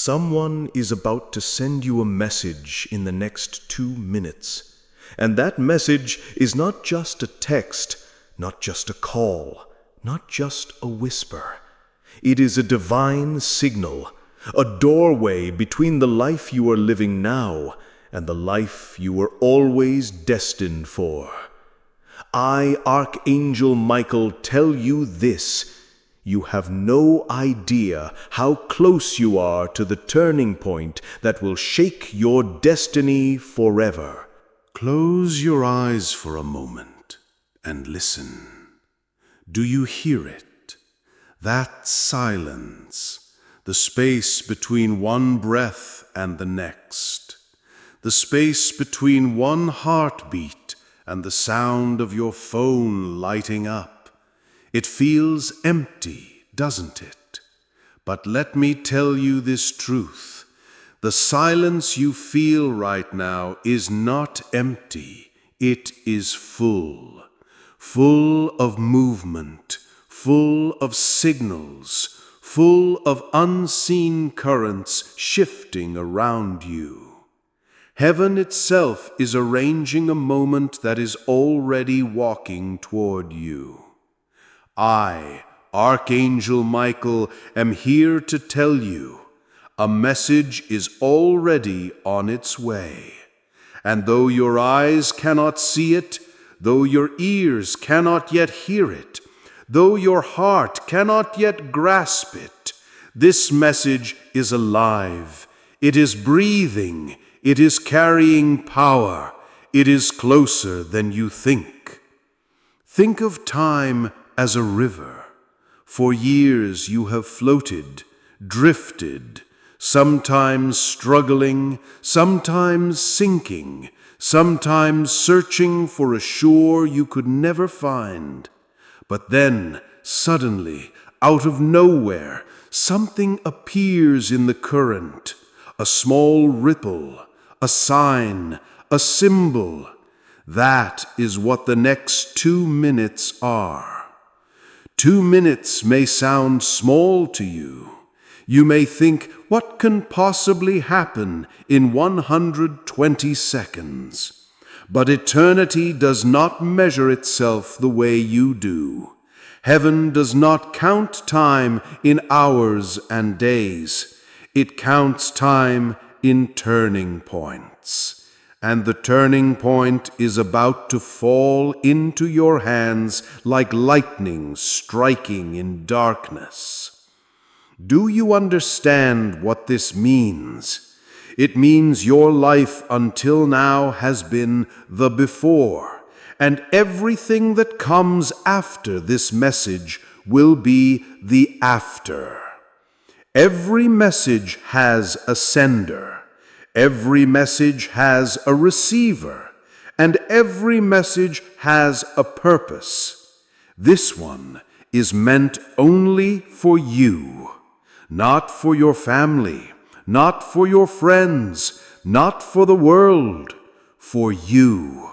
Someone is about to send you a message in the next 2 minutes. And that message is not just a text, not just a call, not just a whisper. It is a divine signal, a doorway between the life you are living now and the life you were always destined for. I, Archangel Michael, tell you this. You have no idea how close you are to the turning point that will shake your destiny forever. Close your eyes for a moment and listen. Do you hear it? That silence, the space between one breath and the next, the space between one heartbeat and the sound of your phone lighting up. It feels empty, doesn't it? But let me tell you this truth. The silence you feel right now is not empty. It is full. Full of movement, full of signals, full of unseen currents shifting around you. Heaven itself is arranging a moment that is already walking toward you. I, Archangel Michael, am here to tell you, a message is already on its way. And though your eyes cannot see it, though your ears cannot yet hear it, though your heart cannot yet grasp it, this message is alive. It is breathing. It is carrying power. It is closer than you think. Think of time as a river. For years you have floated, drifted, sometimes struggling, sometimes sinking, sometimes searching for a shore you could never find. But then, suddenly, out of nowhere, something appears in the current, a small ripple, a sign, a symbol. That is what the next 2 minutes are. 2 minutes may sound small to you. You may think, what can possibly happen in 120 seconds? But eternity does not measure itself the way you do. Heaven does not count time in hours and days. It counts time in turning points. And the turning point is about to fall into your hands like lightning striking in darkness. Do you understand what this means? It means your life until now has been the before, and everything that comes after this message will be the after. Every message has a sender. Every message has a receiver, and every message has a purpose. This one is meant only for you, not for your family, not for your friends, not for the world, for you,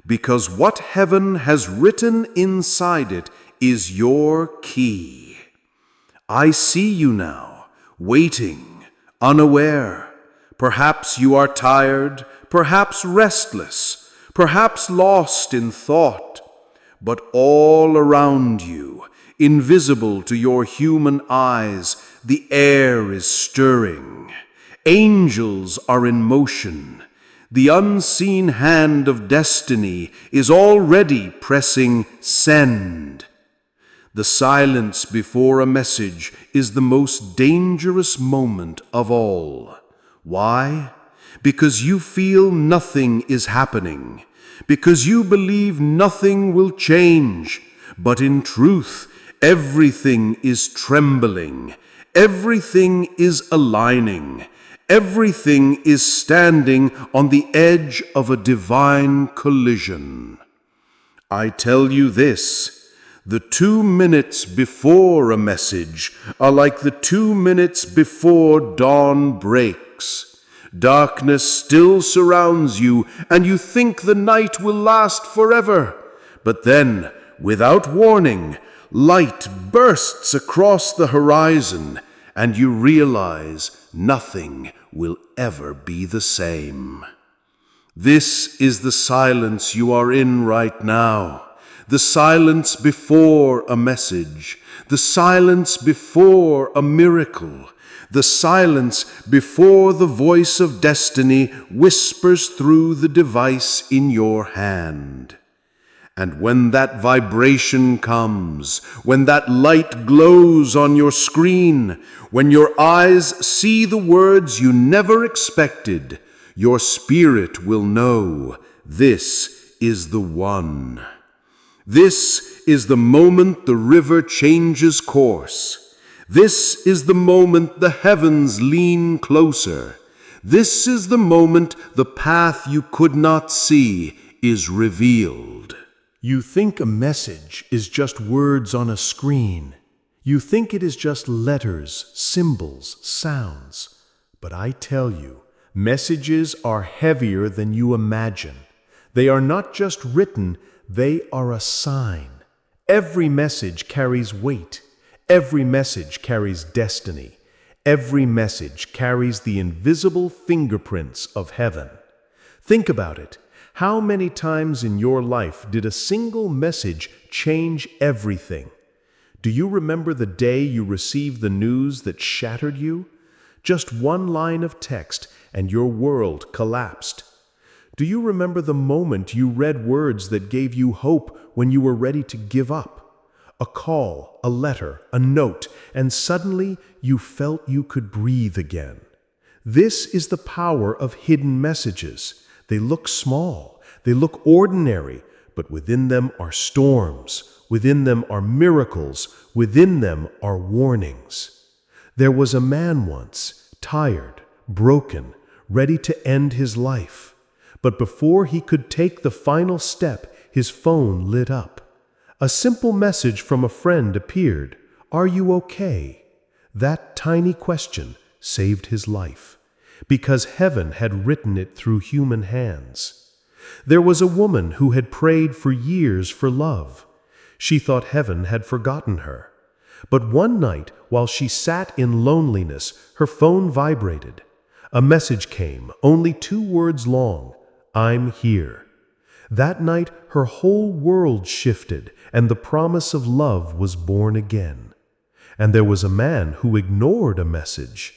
because what heaven has written inside it is your key. I see you now, waiting, unaware. Perhaps you are tired, perhaps restless, perhaps lost in thought. But all around you, invisible to your human eyes, the air is stirring. Angels are in motion. The unseen hand of destiny is already pressing send. The silence before a message is the most dangerous moment of all. Why? Because you feel nothing is happening, because you believe nothing will change, but in truth, everything is trembling, everything is aligning, everything is standing on the edge of a divine collision. I tell you this, the 2 minutes before a message are like the 2 minutes before dawn breaks. Darkness still surrounds you, and you think the night will last forever. But then, without warning, light bursts across the horizon, and you realize nothing will ever be the same. This is the silence you are in right now, the silence before a message, the silence before a miracle, the silence before the voice of destiny whispers through the device in your hand. And when that vibration comes, when that light glows on your screen, when your eyes see the words you never expected, your spirit will know this is the one. This is the moment the river changes course. This is the moment the heavens lean closer. This is the moment the path you could not see is revealed. You think a message is just words on a screen. You think it is just letters, symbols, sounds. But I tell you, messages are heavier than you imagine. They are not just written, they are a sign. Every message carries weight. Every message carries destiny. Every message carries the invisible fingerprints of heaven. Think about it. How many times in your life did a single message change everything? Do you remember the day you received the news that shattered you? Just one line of text and your world collapsed. Do you remember the moment you read words that gave you hope when you were ready to give up? A call, a letter, a note, and suddenly you felt you could breathe again. This is the power of hidden messages. They look small, they look ordinary, but within them are storms, within them are miracles, within them are warnings. There was a man once, tired, broken, ready to end his life. But before he could take the final step, his phone lit up. A simple message from a friend appeared. "Are you okay?" That tiny question saved his life, because heaven had written it through human hands. There was a woman who had prayed for years for love. She thought heaven had forgotten her. But one night, while she sat in loneliness, her phone vibrated. A message came, only 2 words long, "I'm here." That night, her whole world shifted, and the promise of love was born again. And there was a man who ignored a message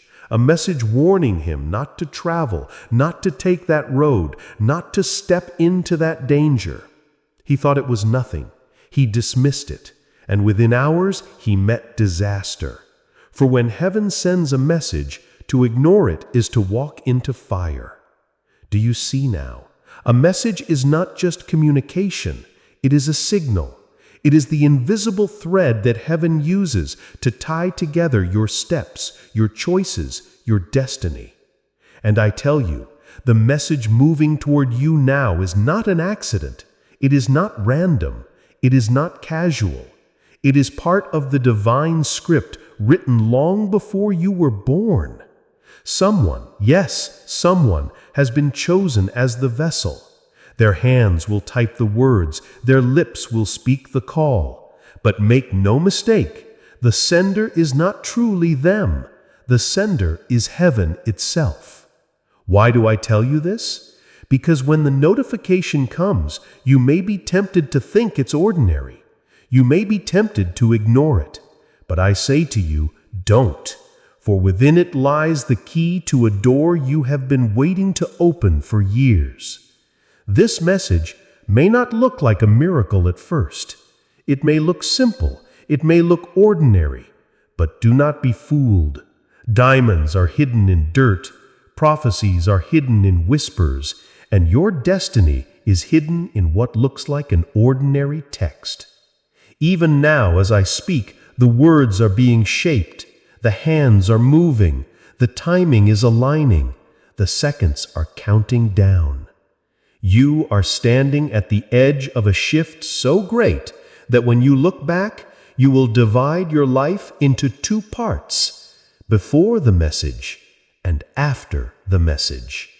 warning him not to travel, not to take that road, not to step into that danger. He thought it was nothing. He dismissed it, and within hours he met disaster. For when heaven sends a message, to ignore it is to walk into fire. Do you see now? A message is not just communication, it is a signal. It is the invisible thread that heaven uses to tie together your steps, your choices, your destiny. And I tell you, the message moving toward you now is not an accident. It is not random. It is not casual. It is part of the divine script written long before you were born. Someone, yes, someone, has been chosen as the vessel. Their hands will type the words, their lips will speak the call. But make no mistake, the sender is not truly them. The sender is heaven itself. Why do I tell you this? Because when the notification comes, you may be tempted to think it's ordinary. You may be tempted to ignore it. But I say to you, don't. For within it lies the key to a door you have been waiting to open for years. This message may not look like a miracle at first. It may look simple. It may look ordinary. But do not be fooled. Diamonds are hidden in dirt. Prophecies are hidden in whispers. And your destiny is hidden in what looks like an ordinary text. Even now, as I speak, the words are being shaped. The hands are moving. The timing is aligning. The seconds are counting down. You are standing at the edge of a shift so great that when you look back, you will divide your life into 2 parts, before the message and after the message.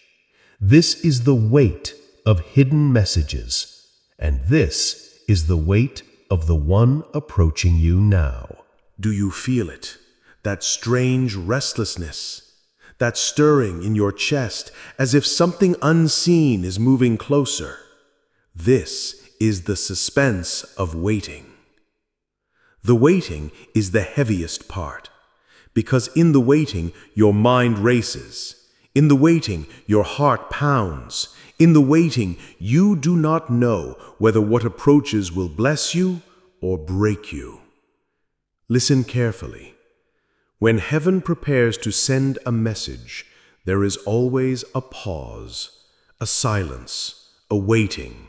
This is the weight of hidden messages, and this is the weight of the one approaching you now. Do you feel it? that strange restlessness, that stirring in your chest as if something unseen is moving closer. This is the suspense of waiting. The waiting is the heaviest part, because in the waiting your mind races. In the waiting your heart pounds. In the waiting you do not know whether what approaches will bless you or break you. Listen carefully. When heaven prepares to send a message, there is always a pause, a silence, a waiting.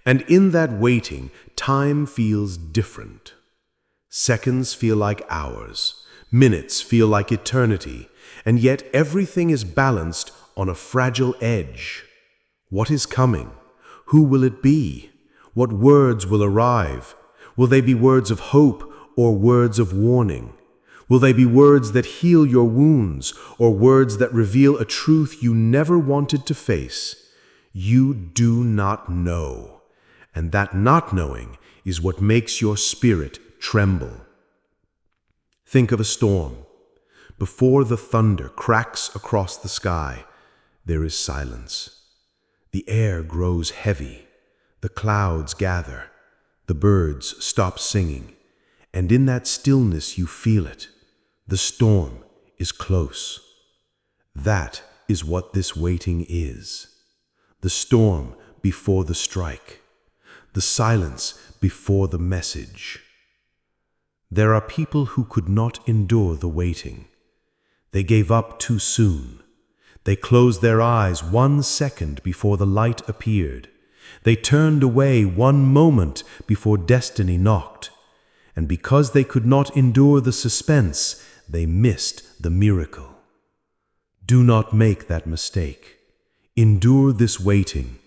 And in that waiting, time feels different. Seconds feel like hours, minutes feel like eternity, and yet everything is balanced on a fragile edge. What is coming? Who will it be? What words will arrive? Will they be words of hope or words of warning? Will they be words that heal your wounds or words that reveal a truth you never wanted to face? You do not know, and that not knowing is what makes your spirit tremble. Think of a storm. Before the thunder cracks across the sky, there is silence. The air grows heavy, the clouds gather, the birds stop singing, and in that stillness you feel it. The storm is close. That is what this waiting is. The storm before the strike, the silence before the message. There are people who could not endure the waiting. They gave up too soon. They closed their eyes 1 second before the light appeared. They turned away 1 moment before destiny knocked. And because they could not endure the suspense, they missed the miracle. Do not make that mistake. Endure this waiting.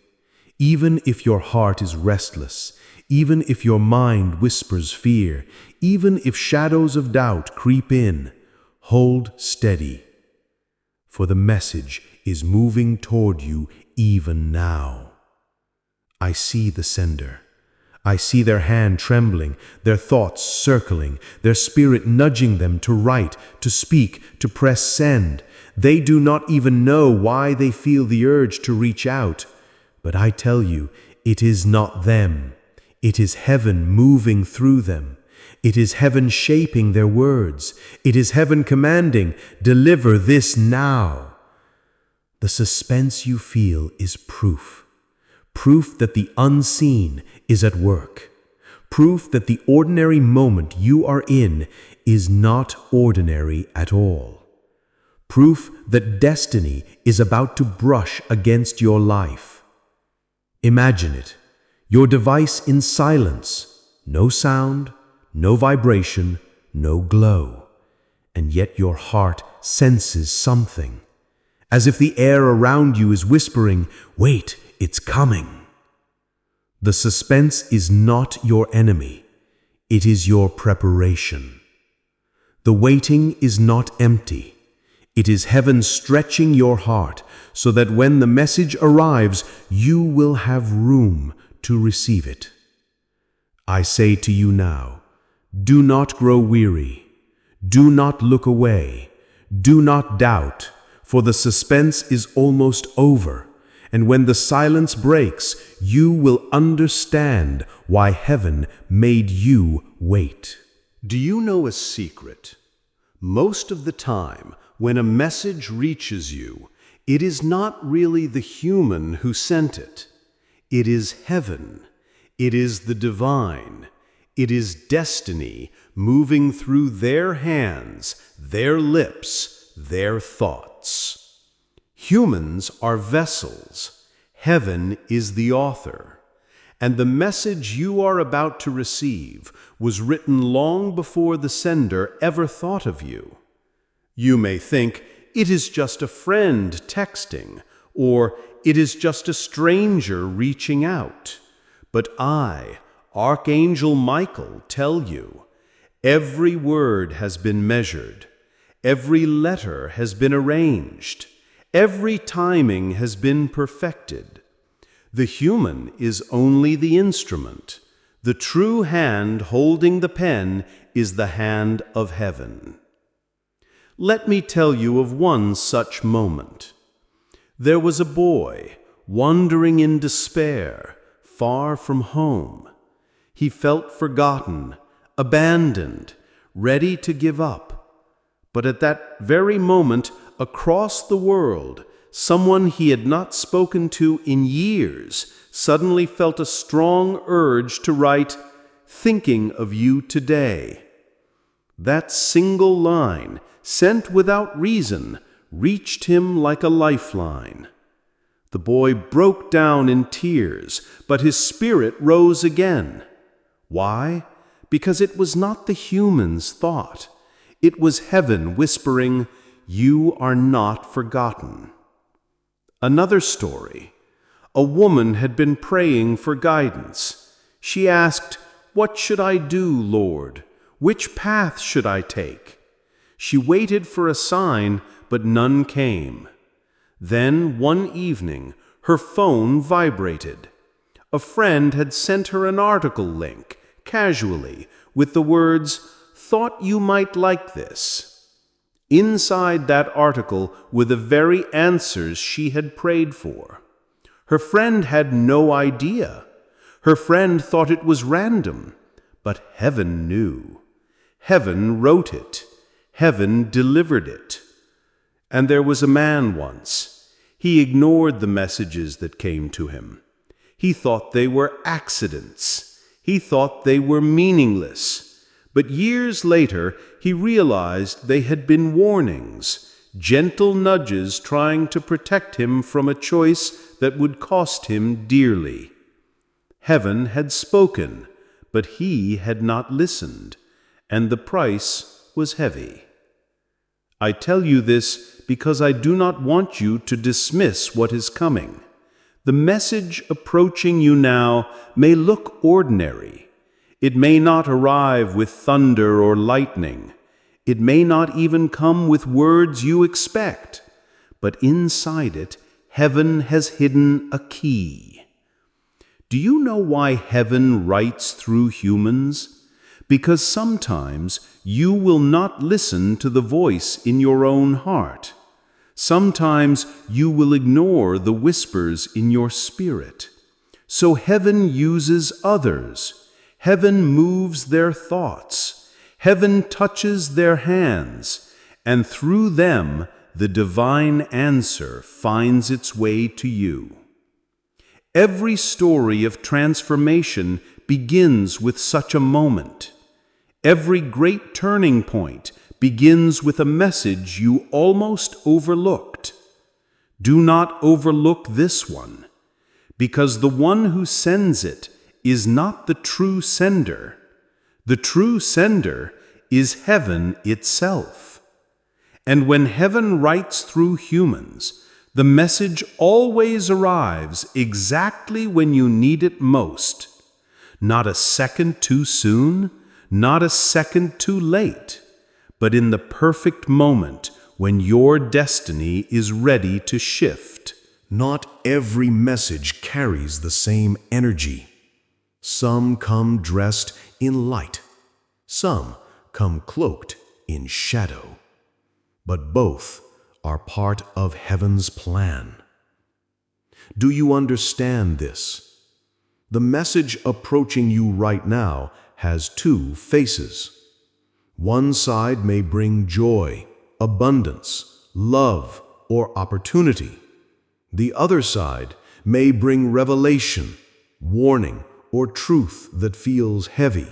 Even if your heart is restless, even if your mind whispers fear, even if shadows of doubt creep in, hold steady. For the message is moving toward you even now. I see the sender. I see their hand trembling, their thoughts circling, their spirit nudging them to write, to speak, to press send. They do not even know why they feel the urge to reach out. But I tell you, it is not them. It is heaven moving through them. It is heaven shaping their words. It is heaven commanding, deliver this now. The suspense you feel is proof. Proof that the unseen is at work. Proof that the ordinary moment you are in is not ordinary at all. Proof that destiny is about to brush against your life. Imagine it, your device in silence, no sound, no vibration, no glow, and yet your heart senses something, as if the air around you is whispering, "Wait, it's coming." The suspense is not your enemy, it is your preparation. The waiting is not empty. It is heaven stretching your heart so that when the message arrives, you will have room to receive it. I say to you now, do not grow weary. Do not look away. Do not doubt, for the suspense is almost over. And when the silence breaks, you will understand why heaven made you wait. Do you know a secret? Most of the time, when a message reaches you, it is not really the human who sent it. It is heaven. It is the divine. It is destiny moving through their hands, their lips, their thoughts. Humans are vessels. Heaven is the author. And the message you are about to receive was written long before the sender ever thought of you. You may think, it is just a friend texting, or it is just a stranger reaching out. But I, Archangel Michael, tell you, every word has been measured, every letter has been arranged, every timing has been perfected. The human is only the instrument. The true hand holding the pen is the hand of heaven. Let me tell you of one such moment. There was a boy wandering in despair, far from home. He felt forgotten, abandoned, ready to give up. But at that very moment, across the world, someone he had not spoken to in years suddenly felt a strong urge to write, "Thinking of you today." That single line, sent without reason, reached him like a lifeline. The boy broke down in tears, but his spirit rose again. Why? Because it was not the human's thought. It was heaven whispering, "You are not forgotten." Another story. A woman had been praying for guidance. She asked, "What should I do, Lord? Which path should I take?" She waited for a sign, but none came. Then, one evening, her phone vibrated. A friend had sent her an article link, casually, with the words, "Thought you might like this." Inside that article were the very answers she had prayed for. Her friend had no idea. Her friend thought it was random, but heaven knew. Heaven wrote it. Heaven delivered it. And there was a man once. He ignored the messages that came to him. He thought they were accidents. He thought they were meaningless. But years later, he realized they had been warnings, gentle nudges trying to protect him from a choice that would cost him dearly. Heaven had spoken, but he had not listened, and the price was heavy. I tell you this because I do not want you to dismiss what is coming. The message approaching you now may look ordinary. It may not arrive with thunder or lightning. It may not even come with words you expect. But inside it, heaven has hidden a key. Do you know why heaven writes through humans? Because sometimes you will not listen to the voice in your own heart. Sometimes you will ignore the whispers in your spirit. So heaven uses others. Heaven moves their thoughts. Heaven touches their hands. And through them, the divine answer finds its way to you. Every story of transformation begins with such a moment. Every great turning point begins with a message you almost overlooked. Do not overlook this one, because the one who sends it is not the true sender. The true sender is heaven itself. And when heaven writes through humans, the message always arrives exactly when you need it most. Not a second too soon, not a second too late, but in the perfect moment when your destiny is ready to shift. Not every message carries the same energy. Some come dressed in light. Some come cloaked in shadow. But both are part of heaven's plan. Do you understand this? The message approaching you right now has two faces. One side may bring joy, abundance, love, or opportunity. The other side may bring revelation, warning, or truth that feels heavy.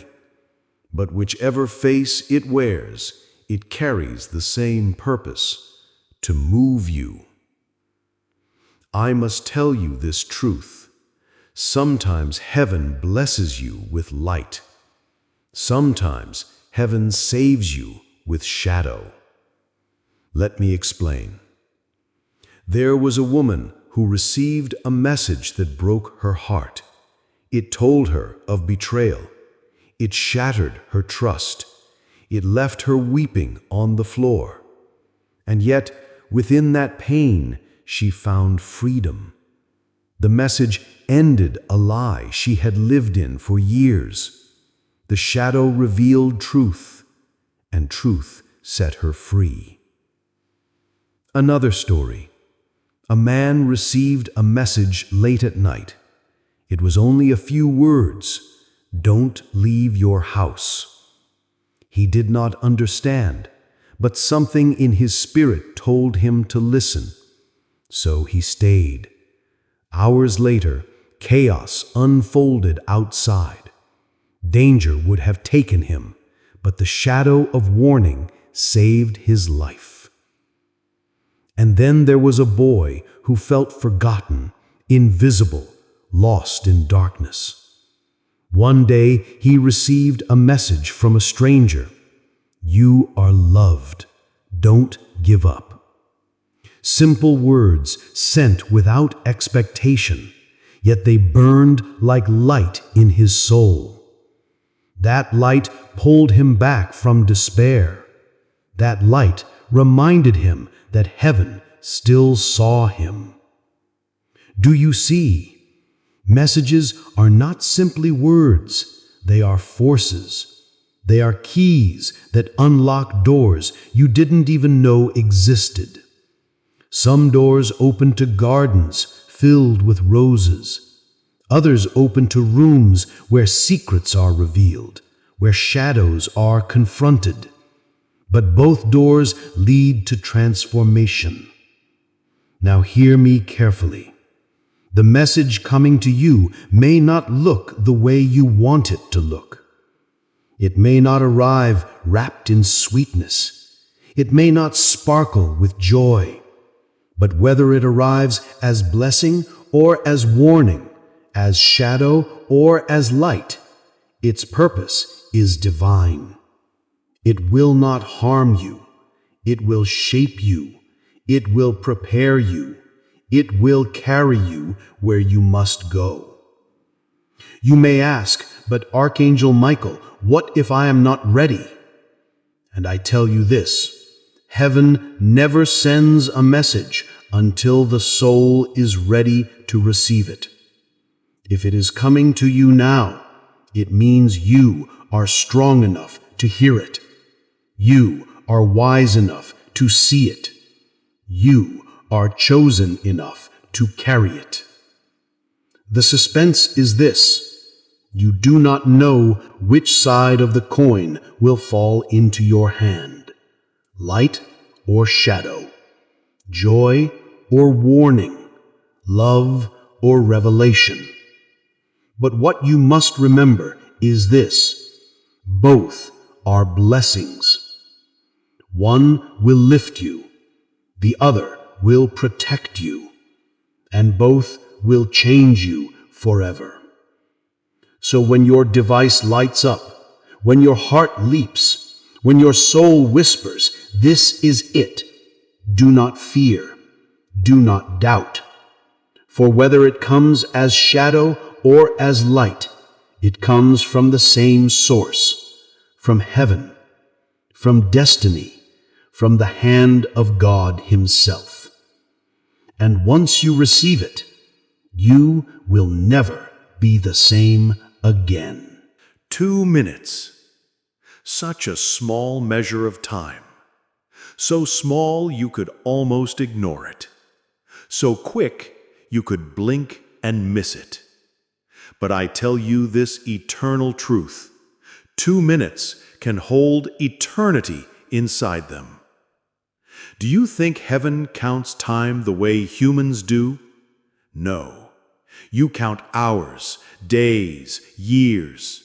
But whichever face it wears, it carries the same purpose: to move you. I must tell you this truth. Sometimes heaven blesses you with light. Sometimes heaven saves you with shadow. Let me explain. There was a woman who received a message that broke her heart. It told her of betrayal. It shattered her trust. It left her weeping on the floor. And yet, within that pain, she found freedom. The message ended a lie she had lived in for years. The shadow revealed truth, and truth set her free. Another story. A man received a message late at night. It was only a few words. Don't leave your house. He did not understand, but something in his spirit told him to listen. So he stayed. Hours later, chaos unfolded outside. Danger would have taken him, but the shadow of warning saved his life. And then there was a boy who felt forgotten, invisible, lost in darkness. One day he received a message from a stranger. You are loved. Don't give up. Simple words sent without expectation, yet they burned like light in his soul. That light pulled him back from despair. That light reminded him that heaven still saw him. Do you see? Messages are not simply words, they are forces. They are keys that unlock doors you didn't even know existed. Some doors open to gardens filled with roses. Others open to rooms where secrets are revealed, where shadows are confronted. But both doors lead to transformation. Now hear me carefully. The message coming to you may not look the way you want it to look. It may not arrive wrapped in sweetness. It may not sparkle with joy. But whether it arrives as blessing or as warning, as shadow or as light, its purpose is divine. It will not harm you. It will shape you. It will prepare you. It will carry you where you must go. You may ask, but Archangel Michael, what if I am not ready? And I tell you this, heaven never sends a message until the soul is ready to receive it. If it is coming to you now, it means you are strong enough to hear it. You are wise enough to see it. You are chosen enough to carry it. The suspense is this: you do not know which side of the coin will fall into your hand, light or shadow, joy or warning, love or revelation. But what you must remember is this: both are blessings. One will lift you, the other will protect you, and both will change you forever. So when your device lights up, when your heart leaps, when your soul whispers, "This is it," do not fear, do not doubt. For whether it comes as shadow or as light, it comes from the same source, from heaven, from destiny, from the hand of God Himself. And once you receive it, you will never be the same again. 2 minutes. Such a small measure of time. So small you could almost ignore it. So quick you could blink and miss it. But I tell you this eternal truth: 2 minutes can hold eternity inside them. Do you think heaven counts time the way humans do? No. You count hours, days, years.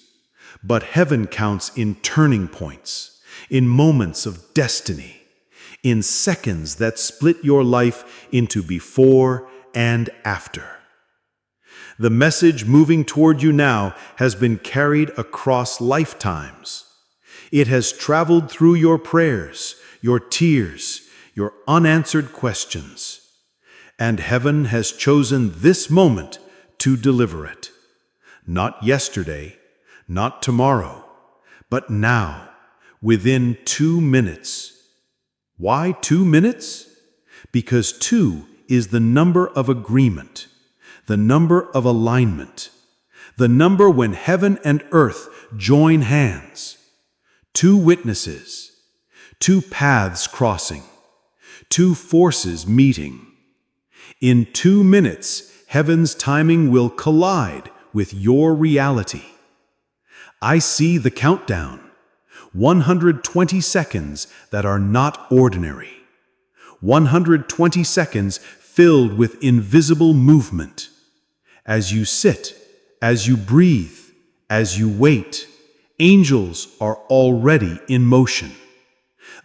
But heaven counts in turning points, in moments of destiny, in seconds that split your life into before and after. The message moving toward you now has been carried across lifetimes. It has traveled through your prayers, your tears, your unanswered questions. And heaven has chosen this moment to deliver it. Not yesterday, not tomorrow, but now, within 2 minutes. Why 2 minutes? Because 2 is the number of agreement, the number of alignment, the number when heaven and earth join hands. 2 witnesses, 2 paths crossing, two forces meeting. In 2 minutes, heaven's timing will collide with your reality. I see the countdown. 120 seconds that are not ordinary. 120 seconds filled with invisible movement. As you sit, as you breathe, as you wait, angels are already in motion.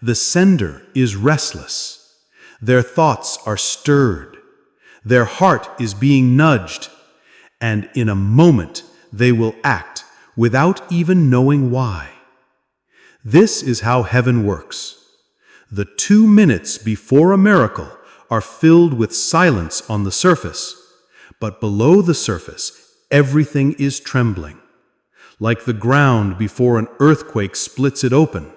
The sender is restless. Their thoughts are stirred. Their heart is being nudged. And in a moment, they will act without even knowing why. This is how heaven works. The 2 minutes before a miracle are filled with silence on the surface, but below the surface, everything is trembling. Like the ground before an earthquake splits it open.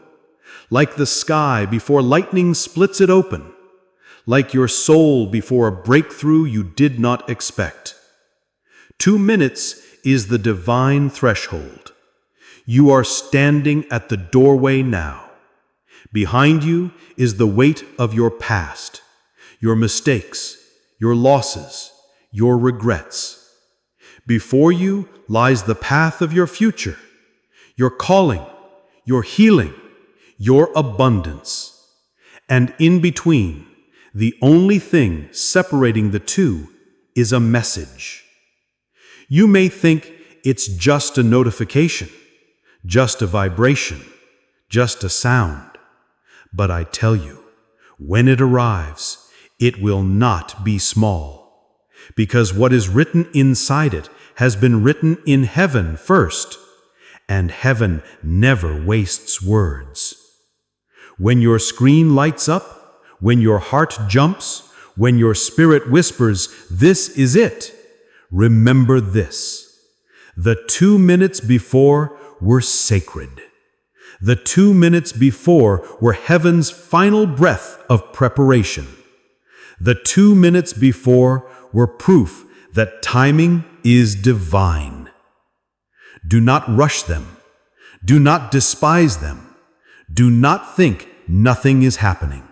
Like the sky before lightning splits it open. Like your soul before a breakthrough you did not expect. 2 minutes is the divine threshold. You are standing at the doorway now. Behind you is the weight of your past, your mistakes, your losses, your regrets. Before you lies the path of your future, your calling, your healing, your abundance. And in between, the only thing separating the two is a message. You may think it's just a notification, just a vibration, just a sound. But I tell you, when it arrives, it will not be small, because what is written inside it has been written in heaven first, and heaven never wastes words. When your screen lights up, when your heart jumps, when your spirit whispers, "This is it," remember this. The 2 minutes before were sacred. The 2 minutes before were heaven's final breath of preparation. The 2 minutes before were proof that timing is divine. Do not rush them. Do not despise them. Do not think nothing is happening.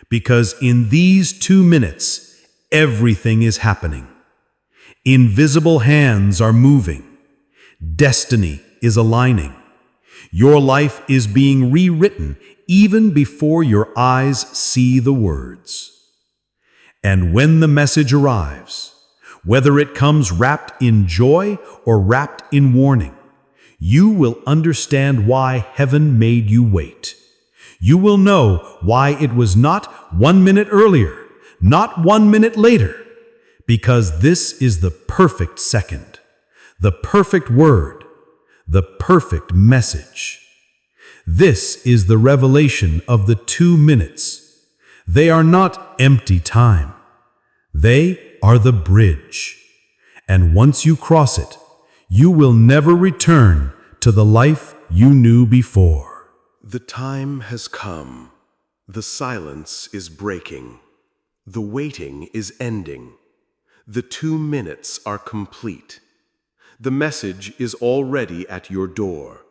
Because in these 2 minutes, everything is happening. Invisible hands are moving. Destiny is aligning. Your life is being rewritten even before your eyes see the words. And when the message arrives, whether it comes wrapped in joy or wrapped in warning, you will understand why heaven made you wait. You will know why it was not 1 minute earlier, not 1 minute later, because this is the perfect second, the perfect word, the perfect message. This is the revelation of the 2 minutes. They are not empty time. They are the bridge. And once you cross it, you will never return to the life you knew before. The time has come. The silence is breaking. The waiting is ending. The 2 minutes are complete. The message is already at your door,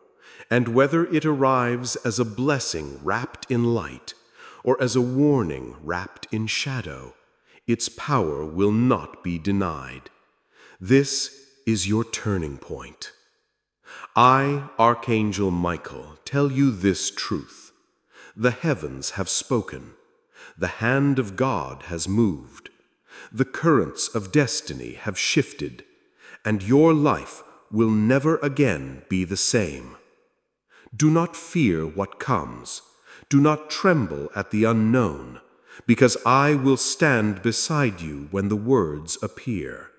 and whether it arrives as a blessing wrapped in light or as a warning wrapped in shadow, its power will not be denied. This is your turning point. I, Archangel Michael, tell you this truth. The heavens have spoken. The hand of God has moved. The currents of destiny have shifted, and your life will never again be the same. Do not fear what comes. Do not tremble at the unknown, because I will stand beside you when the words appear.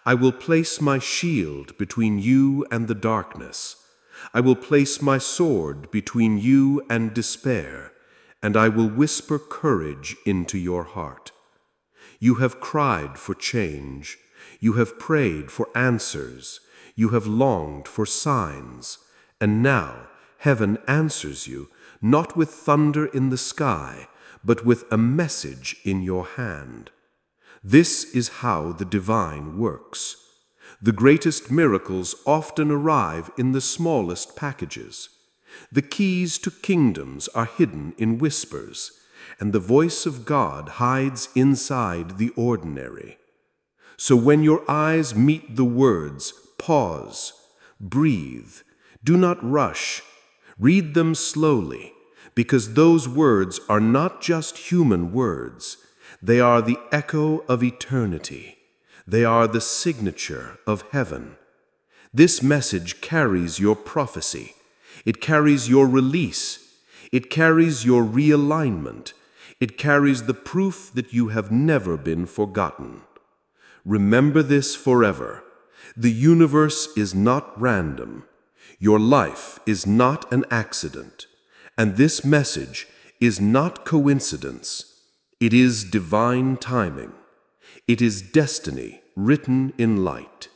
I will place my shield between you and the darkness. I will place my sword between you and despair, and I will whisper courage into your heart. You have cried for change. You have prayed for answers. You have longed for signs. And now heaven answers you, not with thunder in the sky, but with a message in your hand. This is how the divine works. The greatest miracles often arrive in the smallest packages. The keys to kingdoms are hidden in whispers, and the voice of God hides inside the ordinary. So when your eyes meet the words, pause, breathe, do not rush, read them slowly, because those words are not just human words. They are the echo of eternity. They are the signature of heaven. This message carries your prophecy. It carries your release. It carries your realignment. It carries the proof that you have never been forgotten. Remember this forever. The universe is not random. Your life is not an accident. And this message is not coincidence. It is divine timing. It is destiny written in light.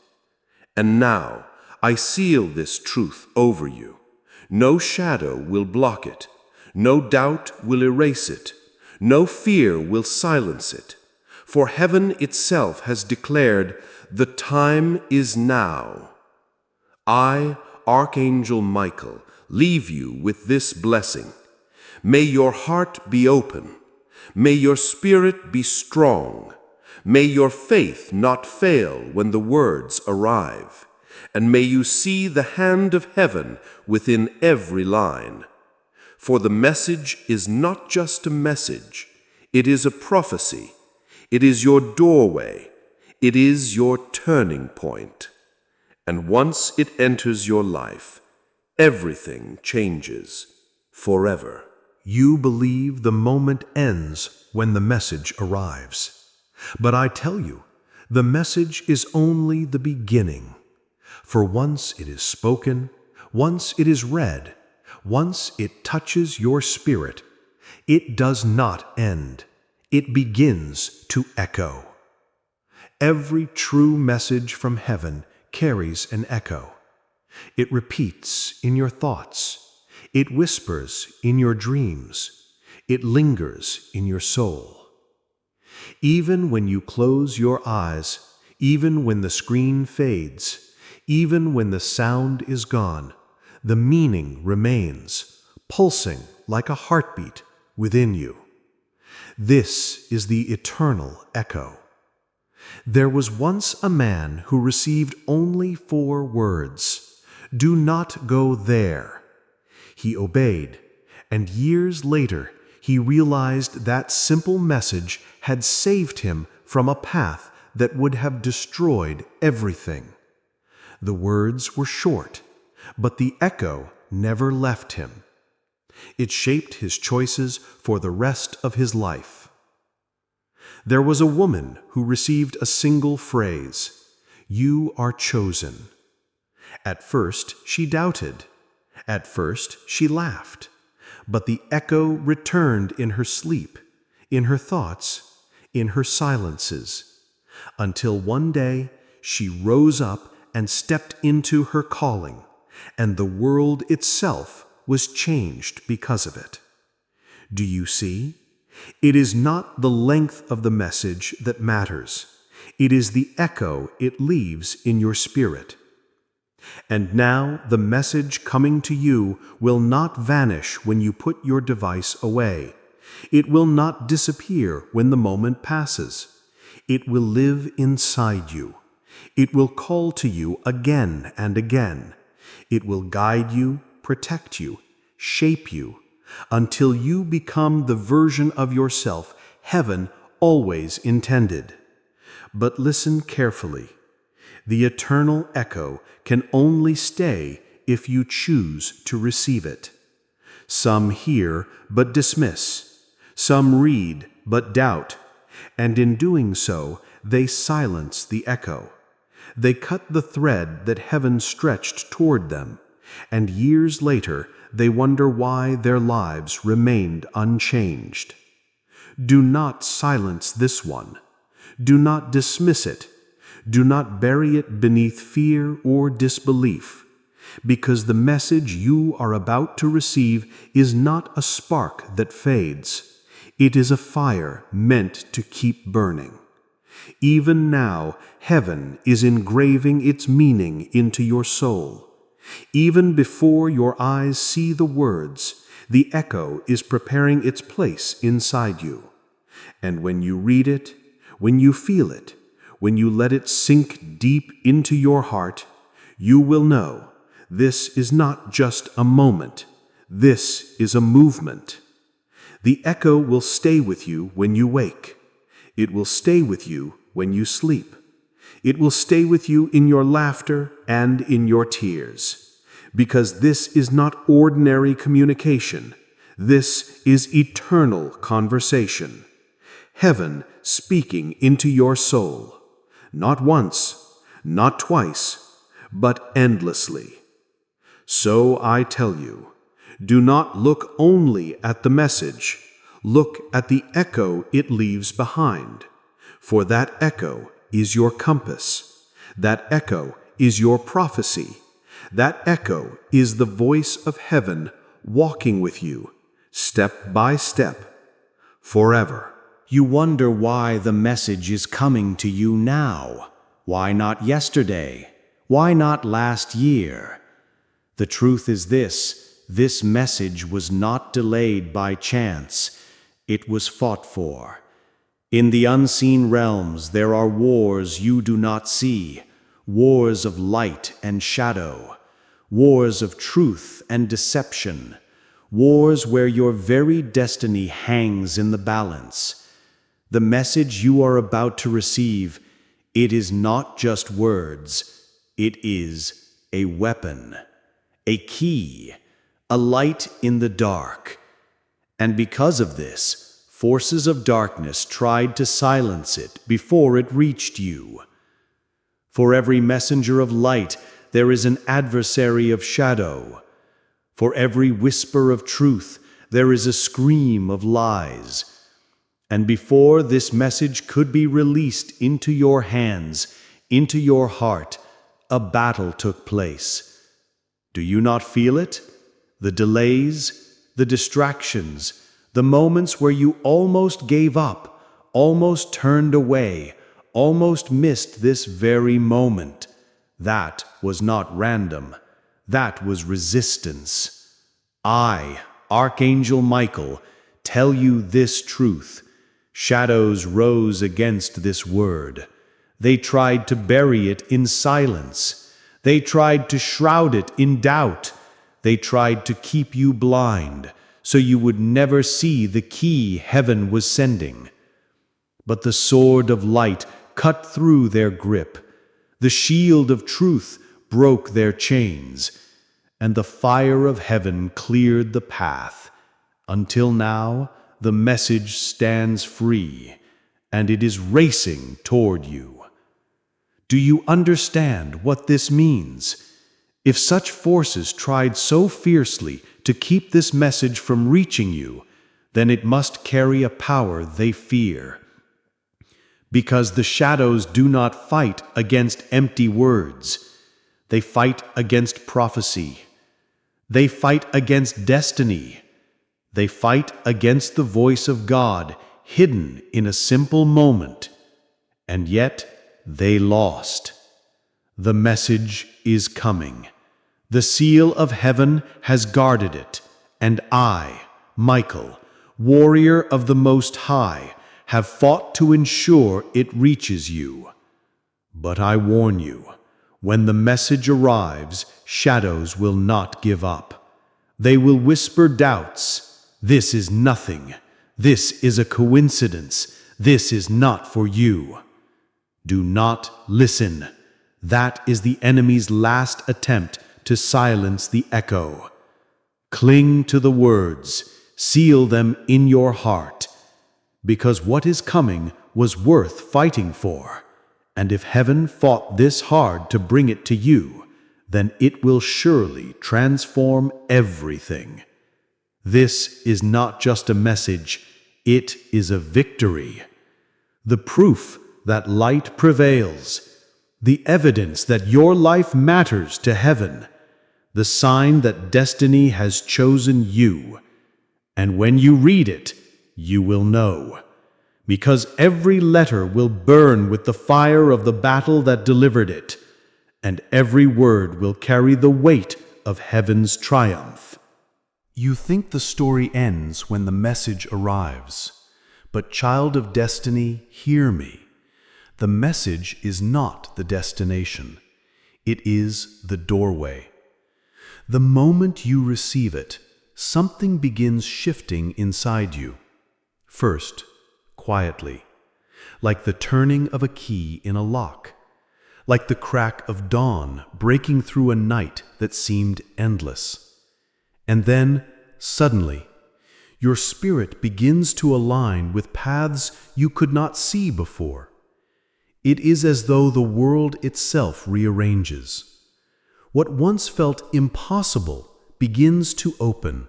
And now I seal this truth over you. No shadow will block it. No doubt will erase it. No fear will silence it. For heaven itself has declared, the time is now. I, Archangel Michael, leave you with this blessing. May your heart be open. May your spirit be strong. May your faith not fail when the words arrive. And may you see the hand of heaven within every line. For the message is not just a message. It is a prophecy. It is your doorway. It is your turning point. And once it enters your life, everything changes forever. You believe the moment ends when the message arrives. But I tell you, the message is only the beginning. For once it is spoken, once it is read, once it touches your spirit, it does not end. It begins to echo. Every true message from heaven carries an echo. It repeats in your thoughts. It whispers in your dreams. It lingers in your soul. Even when you close your eyes, even when the screen fades, even when the sound is gone, the meaning remains, pulsing like a heartbeat within you. This is the eternal echo. There was once a man who received only 4 words, "Do not go there." He obeyed, and years later he realized that simple message had saved him from a path that would have destroyed everything. The words were short, but the echo never left him. It shaped his choices for the rest of his life. There was a woman who received a single phrase, "You are chosen." At first she doubted. At first she laughed. But the echo returned in her sleep, in her thoughts, in her silences, until one day she rose up and stepped into her calling, and the world itself was changed because of it. Do you see? It is not the length of the message that matters. It is the echo it leaves in your spirit. And now the message coming to you will not vanish when you put your device away. It will not disappear when the moment passes. It will live inside you. It will call to you again and again. It will guide you, protect you, shape you, until you become the version of yourself heaven always intended. But listen carefully. The eternal echo can only stay if you choose to receive it. Some hear but dismiss. Some read but doubt. And in doing so, they silence the echo. They cut the thread that heaven stretched toward them, and years later they wonder why their lives remained unchanged. Do not silence this one. Do not dismiss it. Do not bury it beneath fear or disbelief, because the message you are about to receive is not a spark that fades. It is a fire meant to keep burning. Even now, heaven is engraving its meaning into your soul. Even before your eyes see the words, the echo is preparing its place inside you. And when you read it, when you feel it, when you let it sink deep into your heart, you will know this is not just a moment. This is a movement. The echo will stay with you when you wake. It will stay with you when you sleep. It will stay with you in your laughter and in your tears. Because this is not ordinary communication. This is eternal conversation. Heaven speaking into your soul. Not once, not twice, but endlessly. So I tell you, do not look only at the message. Look at the echo it leaves behind. For that echo is your compass. That echo is your prophecy. That echo is the voice of heaven walking with you, step by step, forever. You wonder why the message is coming to you now. Why not yesterday? Why not last year? The truth is this message was not delayed by chance. It was fought for. In the unseen realms there are wars you do not see, wars of light and shadow, wars of truth and deception, wars where your very destiny hangs in the balance. The message you are about to receive, it is not just words, it is a weapon, a key, a light in the dark. And because of this, forces of darkness tried to silence it before it reached you. For every messenger of light, there is an adversary of shadow. For every whisper of truth, there is a scream of lies. And before this message could be released into your hands, into your heart, a battle took place. Do you not feel it? The delays, the distractions, the moments where you almost gave up, almost turned away, almost missed this very moment. That was not random. That was resistance. I, Archangel Michael, tell you this truth. Shadows rose against this word. They tried to bury it in silence. They tried to shroud it in doubt. They tried to keep you blind, so you would never see the key heaven was sending. But the sword of light cut through their grip. The shield of truth broke their chains, and the fire of heaven cleared the path. Until now, the message stands free, and it is racing toward you. Do you understand what this means? If such forces tried so fiercely to keep this message from reaching you, then it must carry a power they fear. Because the shadows do not fight against empty words. They fight against prophecy. They fight against destiny. They fight against the voice of God, hidden in a simple moment. And yet, they lost. The message is coming. The seal of heaven has guarded it, and I, Michael, warrior of the Most High, have fought to ensure it reaches you. But I warn you, when the message arrives, shadows will not give up. They will whisper doubts. This is nothing. This is a coincidence. This is not for you. Do not listen. That is the enemy's last attempt to silence the echo. Cling to the words. Seal them in your heart. Because what is coming was worth fighting for. And if heaven fought this hard to bring it to you, then it will surely transform everything. This is not just a message, it is a victory. The proof that light prevails, the evidence that your life matters to heaven, the sign that destiny has chosen you. And when you read it, you will know. Because every letter will burn with the fire of the battle that delivered it. and every word will carry the weight of heaven's triumph. You think the story ends when the message arrives. But child of destiny, hear me. The message is not the destination. It is the doorway. The moment you receive it, something begins shifting inside you. First, quietly, like the turning of a key in a lock, like the crack of dawn breaking through a night that seemed endless. And then, suddenly, your spirit begins to align with paths you could not see before. It is as though the world itself rearranges. What once felt impossible begins to open.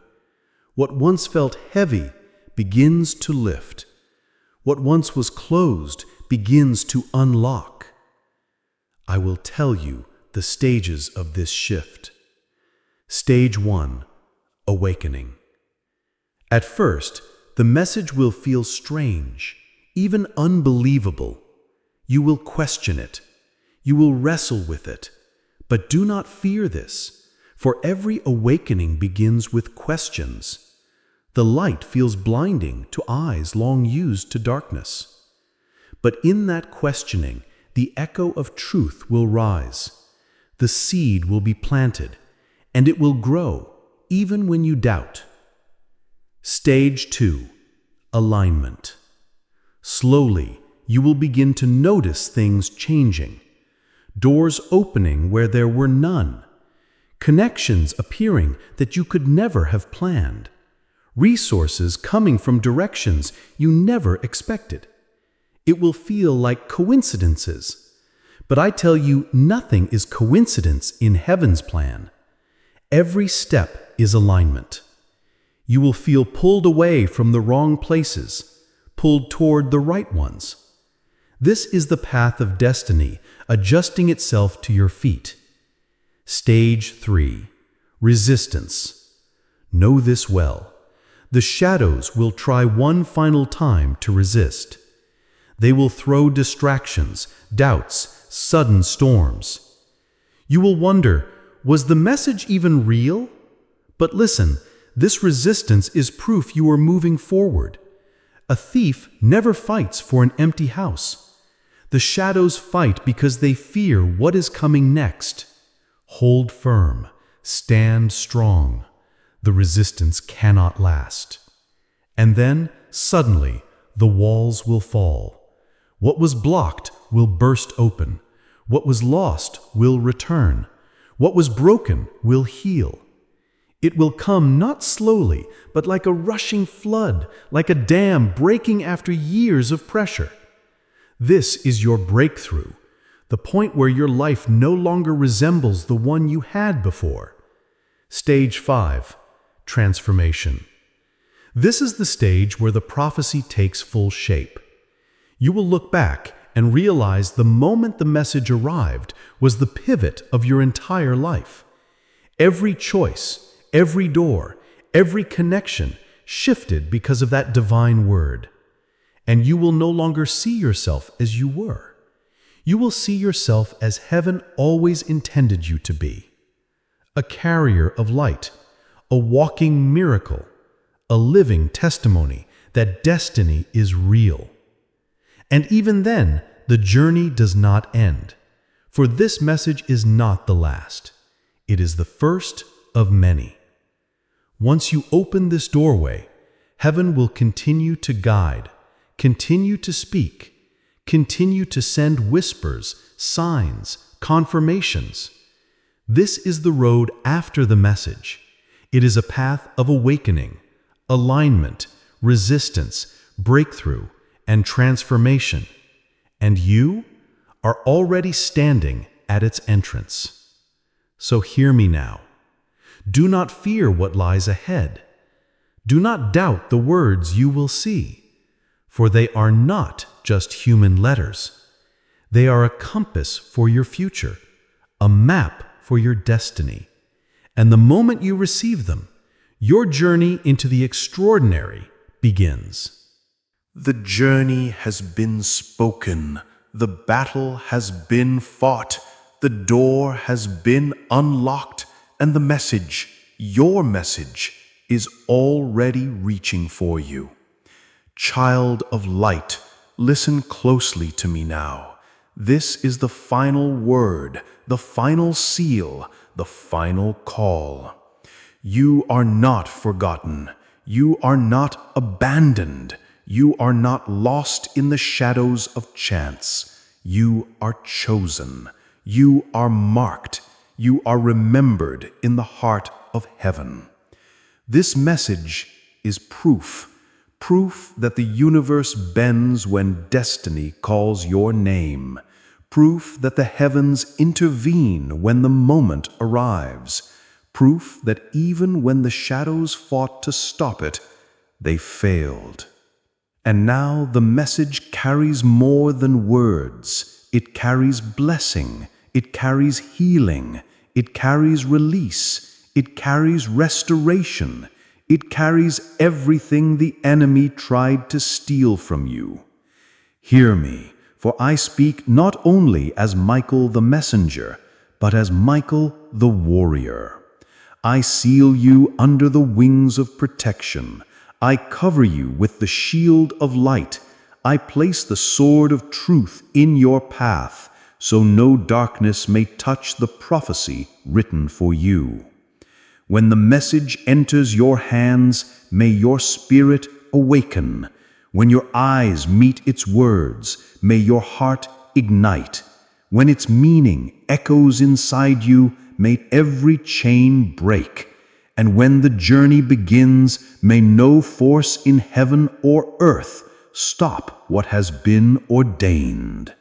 What once felt heavy begins to lift. What once was closed begins to unlock. I will tell you the stages of this shift. Stage 1, awakening. At first, the message will feel strange, even unbelievable. You will question it. You will wrestle with it. But do not fear this, for every awakening begins with questions. The light feels blinding to eyes long used to darkness. But in that questioning, the echo of truth will rise. The seed will be planted, and it will grow, even when you doubt. Stage 2, alignment. Slowly, you will begin to notice things changing. Doors opening where there were none. Connections appearing that you could never have planned. Resources coming from directions you never expected. It will feel like coincidences. But I tell you, nothing is coincidence in heaven's plan. Every step is alignment. You will feel pulled away from the wrong places, pulled toward the right ones. This is the path of destiny adjusting itself to your feet. Stage 3, resistance. Know this well. The shadows will try one final time to resist. They will throw distractions, doubts, sudden storms. You will wonder, was the message even real? But listen, this resistance is proof you are moving forward. A thief never fights for an empty house. The shadows fight because they fear what is coming next. Hold firm, stand strong. The resistance cannot last. And then, suddenly, the walls will fall. What was blocked will burst open. What was lost will return. What was broken will heal. It will come not slowly, but like a rushing flood, like a dam breaking after years of pressure. This is your breakthrough, the point where your life no longer resembles the one you had before. Stage 5, transformation. This is the stage where the prophecy takes full shape. You will look back and realize the moment the message arrived was the pivot of your entire life. Every choice, every door, every connection shifted because of that divine word. And you will no longer see yourself as you were. You will see yourself as heaven always intended you to be. A carrier of light, a walking miracle, a living testimony that destiny is real. And even then, the journey does not end, for this message is not the last. It is the first of many. Once you open this doorway, heaven will continue to guide, continue to speak, continue to send whispers, signs, confirmations. This is the road after the message. It is a path of awakening, alignment, resistance, breakthrough, and transformation. And you are already standing at its entrance. So hear me now. Do not fear what lies ahead. Do not doubt the words you will see, for they are not just human letters. They are a compass for your future, a map for your destiny. And the moment you receive them, your journey into the extraordinary begins. The journey has been spoken. The battle has been fought. The door has been unlocked, and the message, your message, is already reaching for you. Child of light, listen closely to me now. This is the final word, the final seal, the final call. You are not forgotten. You are not abandoned. You are not lost in the shadows of chance. You are chosen. You are marked. You are remembered in the heart of heaven. This message is proof that the universe bends when destiny calls your name, proof that the heavens intervene when the moment arrives, proof that even when the shadows fought to stop it, they failed. And now the message carries more than words. It carries blessing. It carries healing. It carries release. It carries restoration. It carries everything the enemy tried to steal from you. Hear me, for I speak not only as Michael the messenger, but as Michael the warrior. I seal you under the wings of protection. I cover you with the shield of light. I place the sword of truth in your path, so no darkness may touch the prophecy written for you. When the message enters your hands, may your spirit awaken. When your eyes meet its words, may your heart ignite. When its meaning echoes inside you, may every chain break. And when the journey begins, may no force in heaven or earth stop what has been ordained.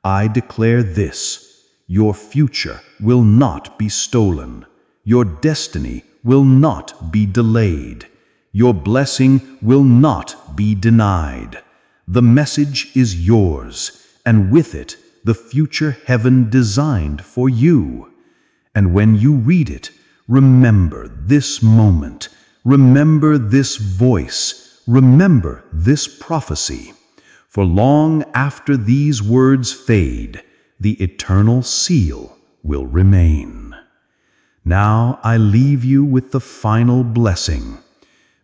I declare this: your future will not be stolen. Your destiny will not be delayed. Your blessing will not be denied. The message is yours, and with it, the future heaven designed for you. And when you read it, remember this moment, remember this voice, remember this prophecy. For long after these words fade, the eternal seal will remain. Now I leave you with the final blessing.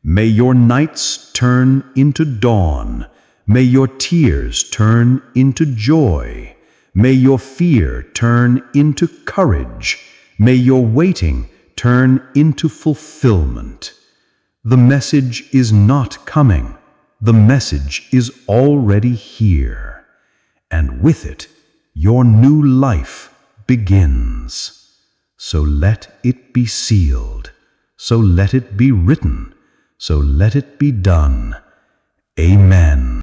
May your nights turn into dawn. May your tears turn into joy. May your fear turn into courage. May your waiting turn into fulfillment. The message is not coming. The message is already here. And with it, your new life begins. So let it be sealed. So let it be written. So let it be done. Amen.